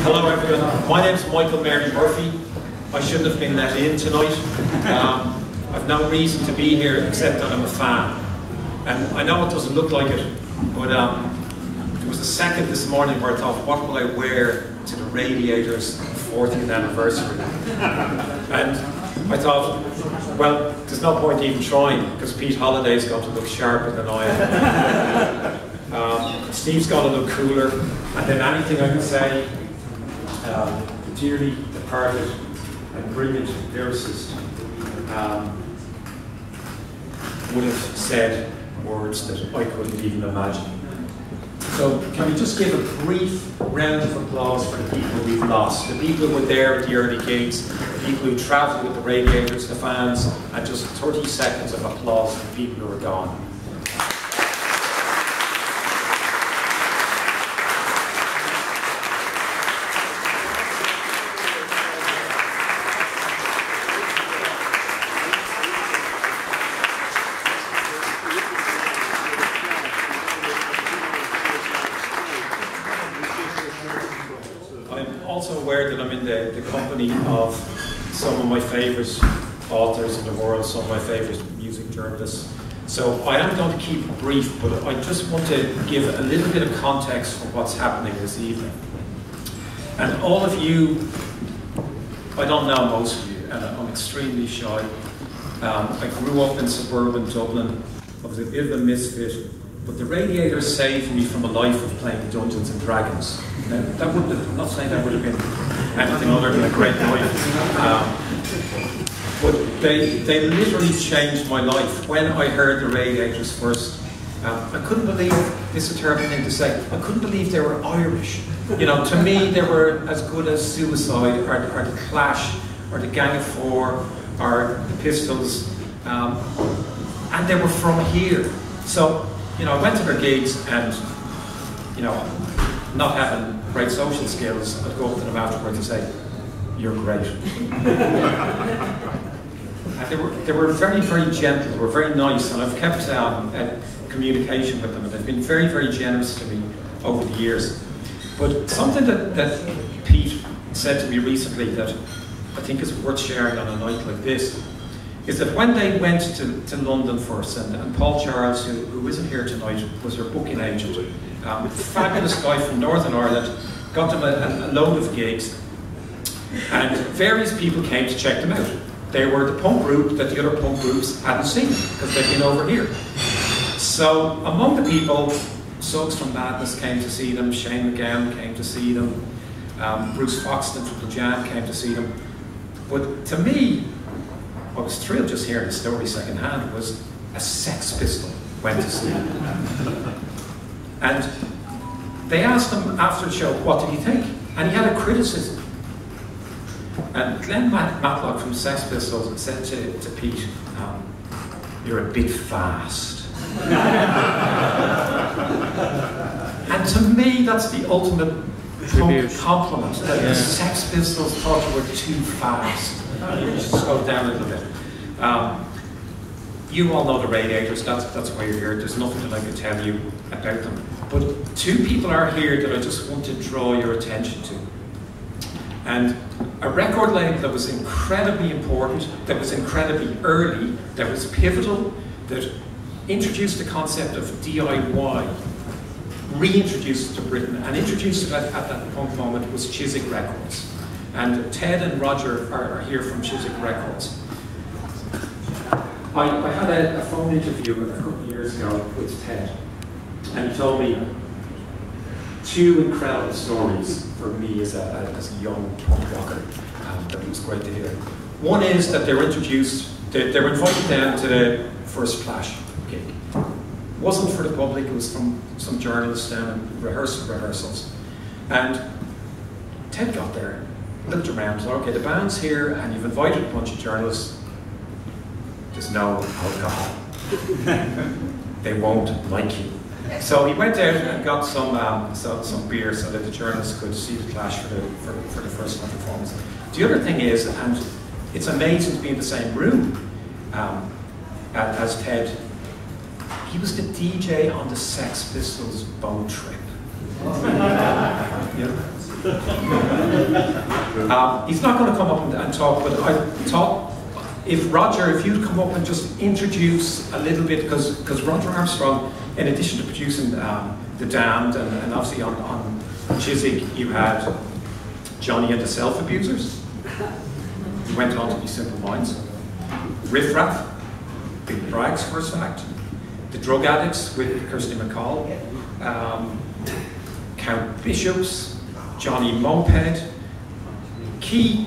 Hello everyone, my name's Michael Mary Murphy. I shouldn't have been let in tonight. I've no reason to be here except that I'm a fan. And I know it doesn't look like it, but there was a second this morning where I thought, what will I wear to the Radiators' 40th anniversary? And I thought, well, there's no point even trying, because Pete Holliday's got to look sharper than I am. Steve's got to look cooler, and then anything I can say, the dearly departed and brilliant lyricist would have said words that I couldn't even imagine. So can we just give a brief round of applause for the people we've lost, the people who were there at the early gigs, the people who travelled with the Radiators, the fans, and just 30 seconds of applause for the people who are gone. Also aware that I'm in the company of some of my favourite authors in the world, some of my favourite music journalists. So I am going to keep it brief, but I just want to give a little bit of context for what's happening this evening. And all of you, I don't know most of you, and I'm extremely shy. I grew up in suburban Dublin. I was a bit of a misfit, but the Radiators saved me from a life of playing Dungeons and Dragons. That would have, I'm not saying that would have been anything other than a great life, but they literally changed my life. When I heard the Radiators first, I couldn't believe, this is a terrible thing to say, I couldn't believe they were Irish. You know, to me they were as good as Suicide, or the Clash, or the Gang of Four, or the Pistols, and they were from here. So, you know, I went to their gigs and, you know, not having great social skills, I'd go up to them afterwards and say, "You're great." And they were very, very gentle, they were very nice, and I've kept communication with them, and they've been very, very generous to me over the years. But something that Pete said to me recently that I think is worth sharing on a night like this, is that when they went to London first, and Paul Charles, who isn't here tonight, was their booking agent, fabulous guy from Northern Ireland, got them a load of gigs, and various people came to check them out. They were the punk group that the other punk groups hadn't seen, because they'd been over here. So among the people, Suggs from Madness came to see them, Shane MacGowan came to see them, Bruce Foxton from The Jam came to see them. But to me, I was thrilled just hearing the story secondhand, was a Sex Pistol went to see him. And they asked him after the show, what did he think? And he had a criticism. And Glenn Matlock from Sex Pistols said to Pete, "You're a bit fast." And to me, that's the ultimate compliment, that the Sex Pistols thought you were too fast. You just slow down a little bit. You all know the Radiators, that's why you're here. There's nothing that I can tell you about them. But two people are here that I just want to draw your attention to. And a record label that was incredibly important, that was incredibly early, that was pivotal, that introduced the concept of DIY, reintroduced it to Britain, and introduced it at that punk moment, was Chiswick Records. And Ted and Roger are here from Chiswick Records. I had a phone interview a couple of years ago with Ted, and he told me two incredible stories for me as a young punk rocker that it was great to hear. One is that they were introduced, they were invited down to the first Clash gig. It wasn't for the public, it was from some journalists down in rehearsals. And Ted got there, looked around, thought, okay, the band's here and you've invited a bunch of journalists. There's no alcohol. They won't like you. So he went out and got some beer so that the journalists could see the Clash for the first performance. The other thing is, and it's amazing to be in the same room as Ted, he was the DJ on the Sex Pistols boat trip. Yeah. He's not going to come up and talk, but I thought, if Roger, if you'd come up and just introduce a little bit, because Roger Armstrong, in addition to producing The Damned, and obviously on Chiswick, you had Johnny and the Self-Abusers. He went on to be Simple Minds. Riff Raff, Big Brag's first act. The Drug Addicts with Kirsty MacColl. Count Bishops, Johnny Moped. Key,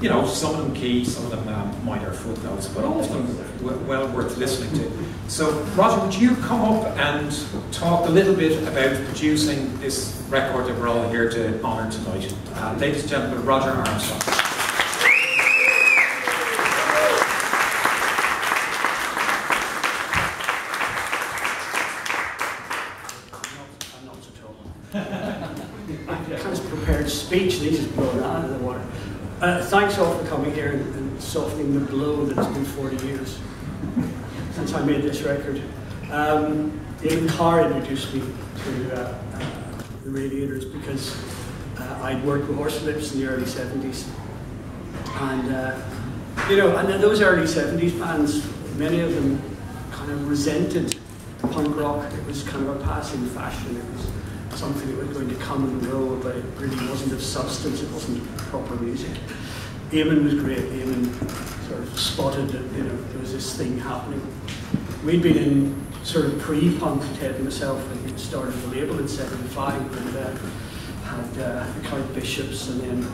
you know, some of them key, some of them minor footnotes, but all of them well worth listening to. So, Roger, would you come up and talk a little bit about producing this record that we're all here to honour tonight? Ladies and gentlemen, Roger Armstrong. I'm not so tall. I kind of prepared speech, and he's just blown out of the water. Thanks all for coming here and softening the blow that it's been 40 years since I made this record. Ian Carr introduced me to the Radiators because I'd worked with Horselips in the early 70s. And, you know, and those early 70s bands, many of them kind of resented punk rock. It was kind of a passing fashion. It was something that was going to come and go, but it really wasn't of substance. It wasn't proper music. Eamon was great. Eamon sort of spotted that, you know, there was this thing happening. We'd been in sort of pre-punk, Ted and myself, when we started the label in '75, and had the Count Bishops, and then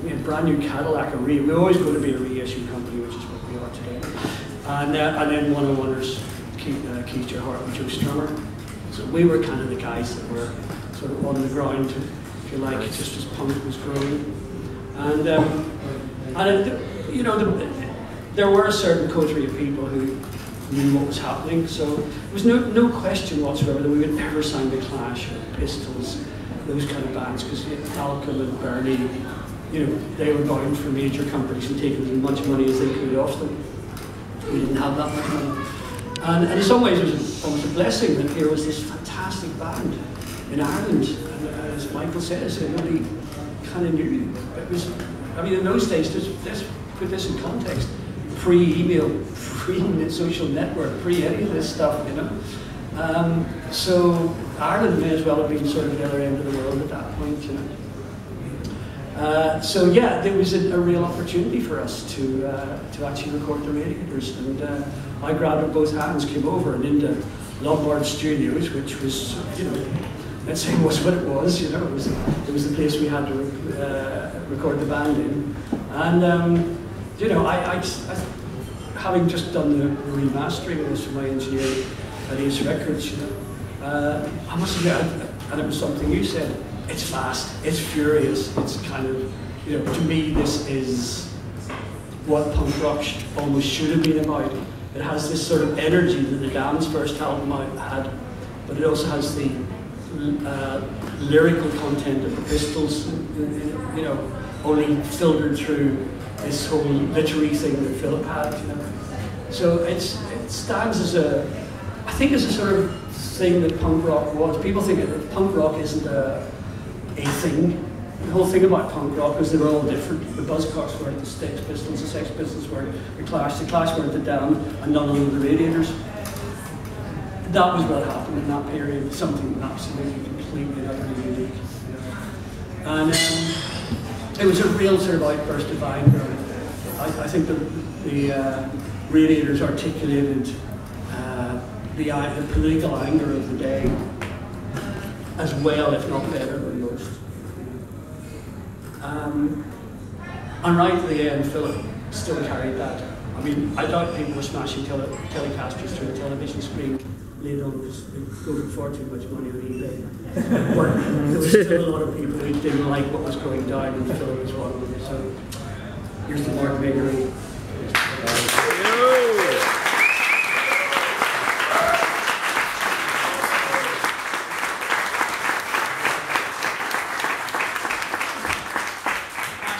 we had brand new Cadillac. We're always going to be a reissue company, which is what we are today. And then 101ers, Keith Gerhardt and Joe Strummer. So we were kind of the guys that were sort of on the ground, if you like, just as punk was growing. And you know, there were a certain coterie of people who knew what was happening. So there was no question whatsoever that we would never sign The Clash or Pistols, those kind of bands, because Malcolm and Bernie, you know, they were bound for major companies and taking as much money as they could off them. We didn't have that much money. And in some ways, it was almost a blessing that there was this fantastic band in Ireland. And as Michael says, nobody kind of knew. It was, I mean, in those days, let's put this in context, pre-email, pre-social network, pre-any of this stuff, you know. So Ireland may as well have been sort of the other end of the world at that point, you know. So yeah, there was a real opportunity for us to actually record the Radiators, and I grabbed it both hands, came over and into Lombard Studios, which was, you know, let's say was what it was, you know, it was the place we had to record the band in, and you know, I having just done the remastering of this for my engineer at Ace Records, you know, I must admit, and it was something you said. It's fast, it's furious, it's kind of, you know, to me this is what punk rock almost should have been about. It has this sort of energy that the Damned's first album had, but it also has the lyrical content of the Pistols, you know, only filtered through this whole literary thing that Philip had, you know. So it stands as I think as a sort of thing that punk rock was. People think that punk rock isn't a thing. The whole thing about punk rock is they were all different. The Buzzcocks weren't the Sex Pistols, the Sex Pistols weren't the Clash weren't the Damned, and none of them the Radiators. That was what happened in that period, something absolutely, completely, utterly unique. And it was a real sort of outburst of anger. I think the Radiators articulated the political anger of the day as well, if not better than most. And right at the end, Philip still carried that. I mean, I doubt people were smashing telecasters through a television screen later on because they go for far too much money on eBay. But there was still a lot of people who didn't like what was going down, and Philip was one of them. So here's the Mark Makery.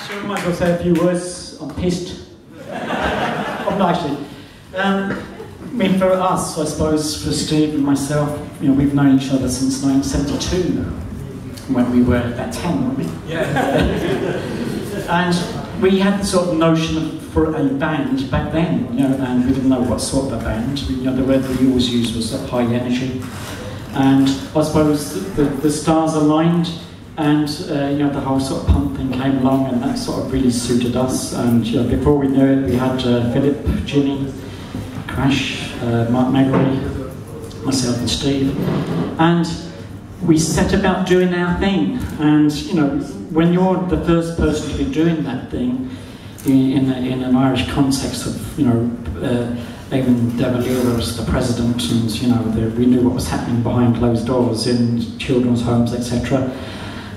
I might as well say a few words. I'm pissed. I'm not actually. I mean, for us, I suppose, for Steve and myself, you know, we've known each other since 1972. when we were about 10, weren't we? Yeah. And we had the sort of notion for a band back then, you know, and we didn't know what sort of a band. You know, the word we always used was high energy. And I suppose the stars aligned, and you know, the whole sort of punk thing came along, and that sort of really suited us. And you know, before we knew it, we had Philip, Jimmy, Crash, Mark Megory, myself and Steve, and we set about doing our thing. And you know, when you're the first person to be doing that thing in an Irish context of, you know, Eamon de Valera was the president, and you know, we knew what was happening behind closed doors in children's homes, etc.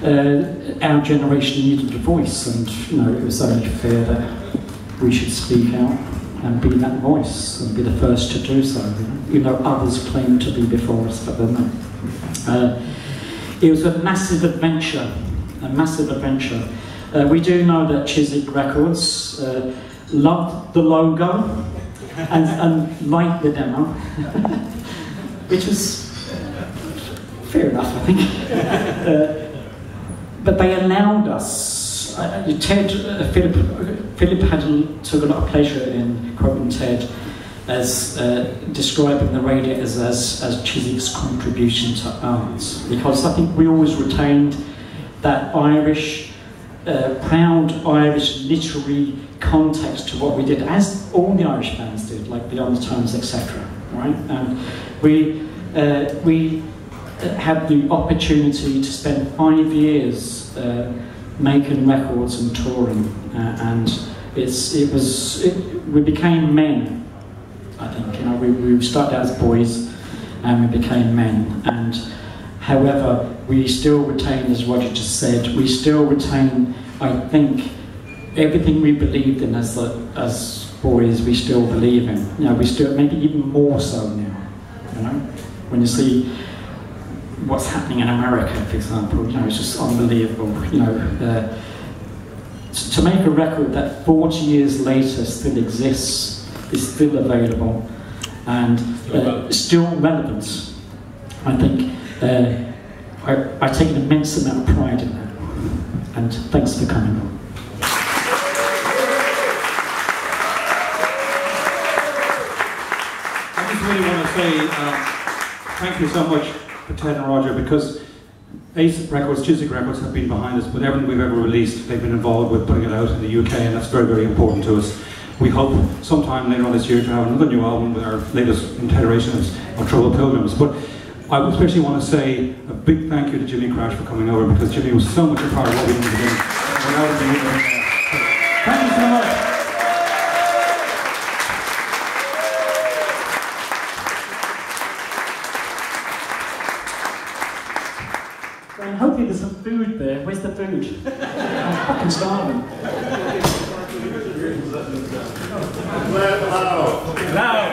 Our generation needed a voice, and you know, it was only fair that we should speak out and be that voice and be the first to do so. You know, others claimed to be before us, but they're not. It was a massive adventure, a massive adventure. We do know that Chiswick Records loved the logo and liked the demo, which was fair enough, I think. But they allowed us. Philip took a lot of pleasure in quoting Ted as describing the Radiators as Chiswick's contribution to art, because I think we always retained that Irish, proud Irish literary context to what we did, as all the Irish bands did, like Beyond the Times, etc. Right? And we had the opportunity to spend 5 years making records and touring, and we became men. I think, you know, we started out as boys and we became men. And however, we still retain, as Roger just said, we still retain, I think, everything we believed in as boys, we still believe in. You know, we still, maybe even more so now. You know, when you see what's happening in America, for example, you know, it's just unbelievable. You know, to make a record that 40 years later still exists, is still available, and still relevant. I think I take an immense amount of pride in that. And thanks for coming on. I just really want to say thank you so much for Ted and Roger, because Ace Records, Chiswick Records have been behind us with everything we've ever released. They've been involved with putting it out in the UK, and that's very, very important to us. We hope sometime later on this year to have another new album with our latest iteration of Troubled Pilgrims. But I especially want to say a big thank you to Jimmy Crash for coming over, because Jimmy was so much a part of what we did today. Thank you so much. And hopefully there's some food there. Where's the food? I'm fucking starving. Loud.